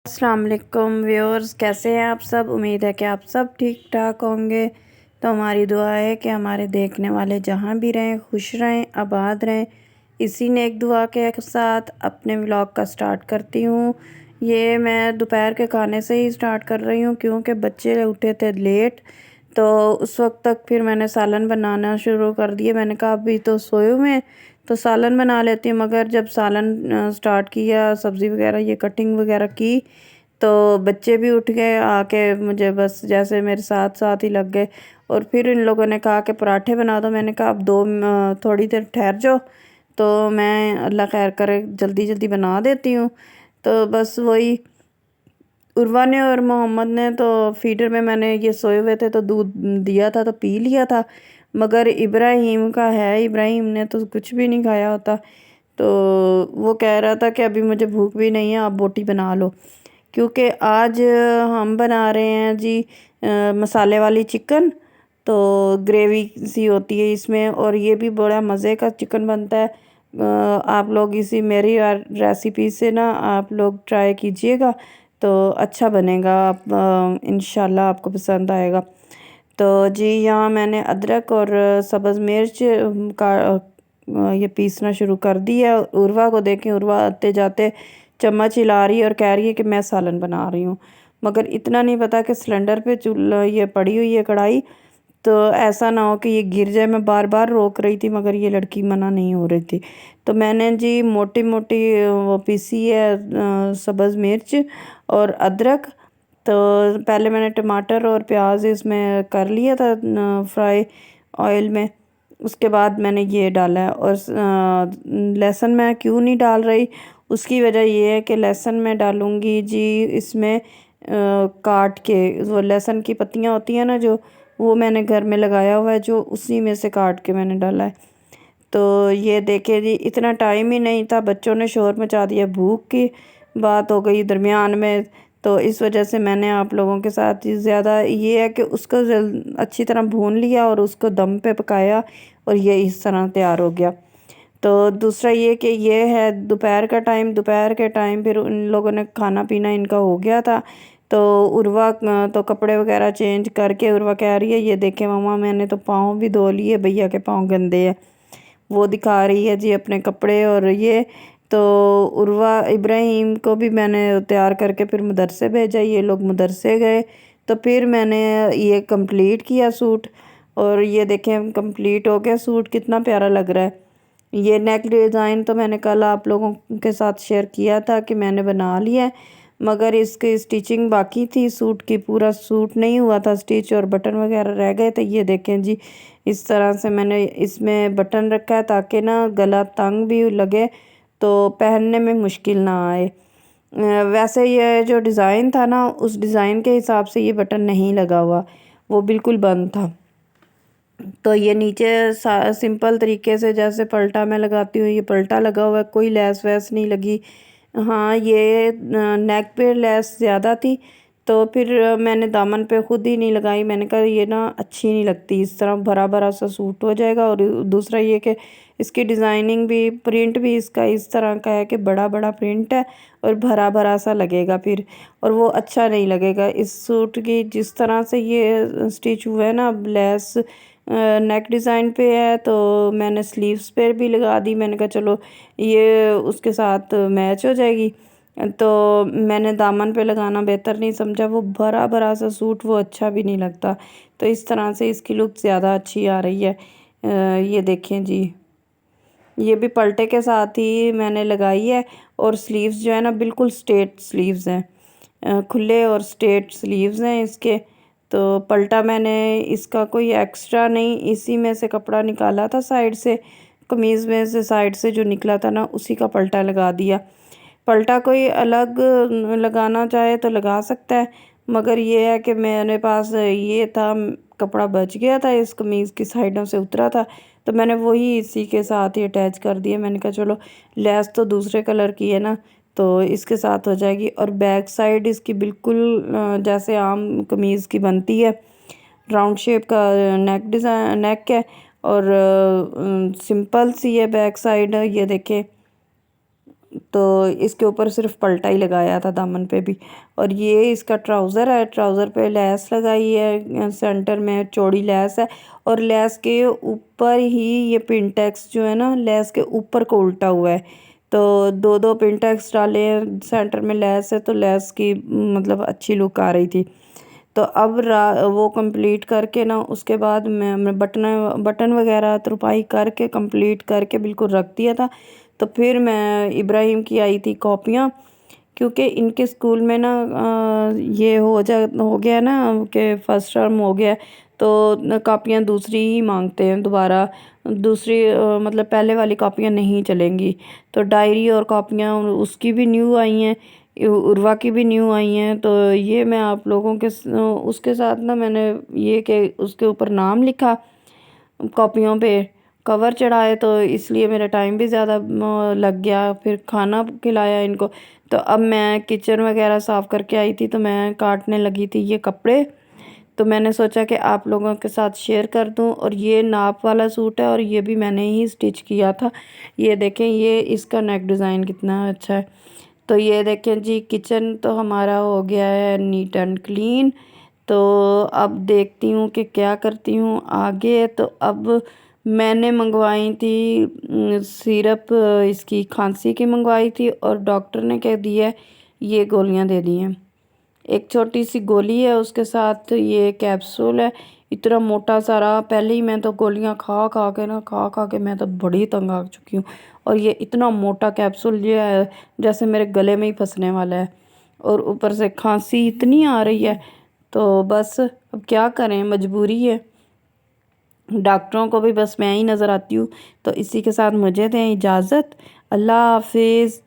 अस्सलाम वालेकुम व्यूअर्स, कैसे हैं आप सब। उम्मीद है कि आप सब ठीक ठाक होंगे। तो हमारी दुआ है कि हमारे देखने वाले जहां भी रहें खुश रहें, आबाद रहें। इसी नेक दुआ के साथ अपने व्लॉग का स्टार्ट करती हूँ। ये मैं दोपहर के खाने से ही स्टार्ट कर रही हूँ क्योंकि बच्चे उठे थे लेट। तो उस वक्त तक फिर मैंने सालन बनाना शुरू कर दिया। मैंने कहा अभी तो सोए हुए हैं तो सालन बना लेती हूँ, मगर जब सालन स्टार्ट किया, सब्ज़ी वगैरह ये कटिंग वगैरह की, तो बच्चे भी उठ गए आके, मुझे बस जैसे मेरे साथ साथ ही लग गए। और फिर इन लोगों ने कहा कि पराठे बना दो। मैंने कहा अब थोड़ी देर ठहर जाओ, तो मैं अल्लाह खैर करे जल्दी जल्दी बना देती हूँ। तो बस वही उर्वा ने और मोहम्मद ने तो फीडर में, मैंने ये सोए हुए थे तो दूध दिया था तो पी लिया था, मगर इब्राहिम का है, इब्राहिम ने तो कुछ भी नहीं खाया होता। तो वो कह रहा था कि अभी मुझे भूख भी नहीं है, आप बोटी बना लो। क्योंकि आज हम बना रहे हैं जी मसाले वाली चिकन। तो ग्रेवी सी होती है इसमें, और ये भी बड़ा मज़े का चिकन बनता है। आप लोग इसी मेरी रेसिपी से ना आप लोग ट्राई कीजिएगा, तो अच्छा बनेगा। आप इंशाल्लाह आपको पसंद आएगा। तो जी यहाँ मैंने अदरक और सब्ज़ मिर्च का ये पीसना शुरू कर दिया। उर्वा को देखें, उर्वा आते जाते चम्मच हिला रही है और कह रही है कि मैं सालन बना रही हूँ, मगर इतना नहीं पता कि सिलेंडर पे चूल्हा ये पड़ी हुई है कढ़ाई, तो ऐसा ना हो कि ये गिर जाए। मैं बार बार रोक रही थी मगर ये लड़की मना नहीं हो रही थी। तो मैंने जी मोटी मोटी वो पीसी है सब्ज़ मिर्च और अदरक। तो पहले मैंने टमाटर और प्याज इसमें कर लिया था फ्राई ऑयल में। उसके बाद मैंने ये डाला है। और लहसुन मैं क्यों नहीं डाल रही, उसकी वजह ये है कि लहसुन मैं डालूँगी जी इसमें काट के। वो लहसुन की पत्तियाँ होती हैं ना, जो वो मैंने घर में लगाया हुआ है, जो उसी में से काट के मैंने डाला है। तो ये देखे जी, इतना टाइम ही नहीं था, बच्चों ने शोर मचा दिया, भूख की बात हो गई दरमियान में। तो इस वजह से मैंने आप लोगों के साथ ज़्यादा ये है कि उसको अच्छी तरह भून लिया और उसको दम पे पकाया, और ये इस तरह तैयार हो गया। तो दूसरा ये कि ये है दोपहर का टाइम, दोपहर के टाइम फिर उन लोगों ने खाना पीना इनका हो गया था। तो उर्वा तो कपड़े वगैरह चेंज करके उर्वा कह रही है ये देखें मम्मा, मैंने तो पाँव भी धो लिए, भैया के पाँव गंदे हैं। वो दिखा रही है जी अपने कपड़े। और ये तो उर्वा इब्राहिम को भी मैंने तैयार करके फिर मदरसे भेजा, ये लोग मदरसे गए। तो फिर मैंने ये कंप्लीट किया सूट, और ये देखें कंप्लीट हो गया सूट, कितना प्यारा लग रहा है। ये नेक डिज़ाइन तो मैंने कल आप लोगों के साथ शेयर किया था कि मैंने बना लिया है, मगर इसकी स्टिचिंग बाकी थी सूट की, पूरा सूट नहीं हुआ था स्टिच, और बटन वगैरह रह गए थे। ये देखें जी, इस तरह से मैंने इसमें बटन रखा है ताकि ना गला तंग भी लगे तो पहनने में मुश्किल ना आए। वैसे ये जो डिज़ाइन था ना, उस डिज़ाइन के हिसाब से ये बटन नहीं लगा हुआ, वो बिल्कुल बंद था। तो ये नीचे सिंपल तरीके से जैसे पल्टा मैं लगाती हूँ, ये पल्टा लगा हुआ है, कोई लेस वैस नहीं लगी। हाँ, ये नेक पे लेस ज़्यादा थी, तो फिर मैंने दामन पे ख़ुद ही नहीं लगाई। मैंने कहा ये ना अच्छी नहीं लगती, इस तरह भरा भरा सा सूट हो जाएगा। और दूसरा ये कि इसकी डिज़ाइनिंग भी, प्रिंट भी इसका इस तरह का है कि बड़ा बड़ा प्रिंट है और भरा भरा सा लगेगा फिर, और वो अच्छा नहीं लगेगा। इस सूट की जिस तरह से ये स्टिच हुआ है ना, लेस नेक डिज़ाइन पे है, तो मैंने स्लीव्स पे भी लगा दी। मैंने कहा चलो ये उसके साथ मैच हो जाएगी। तो मैंने दामन पे लगाना बेहतर नहीं समझा, वो भरा भरा सा सूट वो अच्छा भी नहीं लगता। तो इस तरह से इसकी लुक ज़्यादा अच्छी आ रही है। ये देखें जी, ये भी पल्टे के साथ ही मैंने लगाई है। और स्लीव्स जो है ना, बिल्कुल स्ट्रेट स्लीव्स हैं, खुले और स्ट्रेट स्लीव्स हैं इसके। तो पल्टा मैंने इसका कोई एक्स्ट्रा नहीं, इसी में से कपड़ा निकाला था साइड से, कमीज़ में से साइड से जो निकला था ना, उसी का पल्टा लगा दिया। पल्टा कोई अलग लगाना चाहे तो लगा सकता है, मगर ये है कि मेरे पास ये था, कपड़ा बच गया था, इस कमीज़ की साइडों से उतरा था, तो मैंने वही इसी के साथ ही अटैच कर दिया। मैंने कहा चलो लेस तो दूसरे कलर की है ना, तो इसके साथ हो जाएगी। और बैक साइड इसकी बिल्कुल जैसे आम कमीज़ की बनती है, राउंड शेप का नेक डिज़ाइन नेक है, और सिंपल सी है बैक साइड, ये देखें। तो इसके ऊपर सिर्फ पल्टा ही लगाया था दामन पे भी। और ये इसका ट्राउज़र है, ट्राउज़र पे लेस लगाई है, सेंटर में चौड़ी लेस है और लेस के ऊपर ही ये पिनटेक्स जो है ना लेस के ऊपर को उल्टा हुआ है। तो दो दो पिनटेक्स डाले हैं, सेंटर में लेस है तो लेस की मतलब अच्छी लुक आ रही थी। तो अब वो कंप्लीट करके ना उसके बाद मैं बटन बटन वगैरह तुरपाई करके कंप्लीट करके बिल्कुल रख दिया था। तो फिर मैं इब्राहिम की आई थी कॉपियाँ, क्योंकि इनके स्कूल में ना ये हो गया ना कि फर्स्ट टर्म हो गया, तो कापियाँ दूसरी ही मांगते हैं दोबारा। दूसरी मतलब पहले वाली कापियाँ नहीं चलेंगी। तो डायरी और कापियाँ उसकी भी न्यू आई हैं, उर्वा की भी न्यू आई हैं। तो ये मैं आप लोगों के उसके साथ ना मैंने ये कि उसके ऊपर नाम लिखा, कॉपियों पे कवर चढ़ाए, तो इसलिए मेरा टाइम भी ज़्यादा लग गया। फिर खाना खिलाया इनको। तो अब मैं किचन वगैरह साफ़ करके आई थी तो मैं काटने लगी थी ये कपड़े। तो मैंने सोचा कि आप लोगों के साथ शेयर कर दूं। और ये नाप वाला सूट है और ये भी मैंने ही स्टिच किया था। ये देखें, ये इसका नेक डिज़ाइन कितना अच्छा है। तो ये देखें जी, किचन तो हमारा हो गया है नीट एंड क्लीन। तो अब देखती हूँ कि क्या करती हूँ आगे। तो अब मैंने मंगवाई थी सिरप, इसकी खांसी की मंगवाई थी और डॉक्टर ने कह दिया ये गोलियां दे दी हैं। एक छोटी सी गोली है, उसके साथ ये कैप्सूल है, इतना मोटा सारा। पहले ही मैं तो गोलियां खा खा के मैं तो बड़ी तंग आ चुकी हूँ। और ये इतना मोटा कैप्सूल ये है जैसे मेरे गले में ही फंसने वाला है। और ऊपर से खांसी इतनी आ रही है, तो बस अब क्या करें, मजबूरी है। डॉक्टरों को भी बस मैं ही नज़र आती हूँ। तो इसी के साथ मुझे दें इजाज़त। अल्लाह हाफिज़।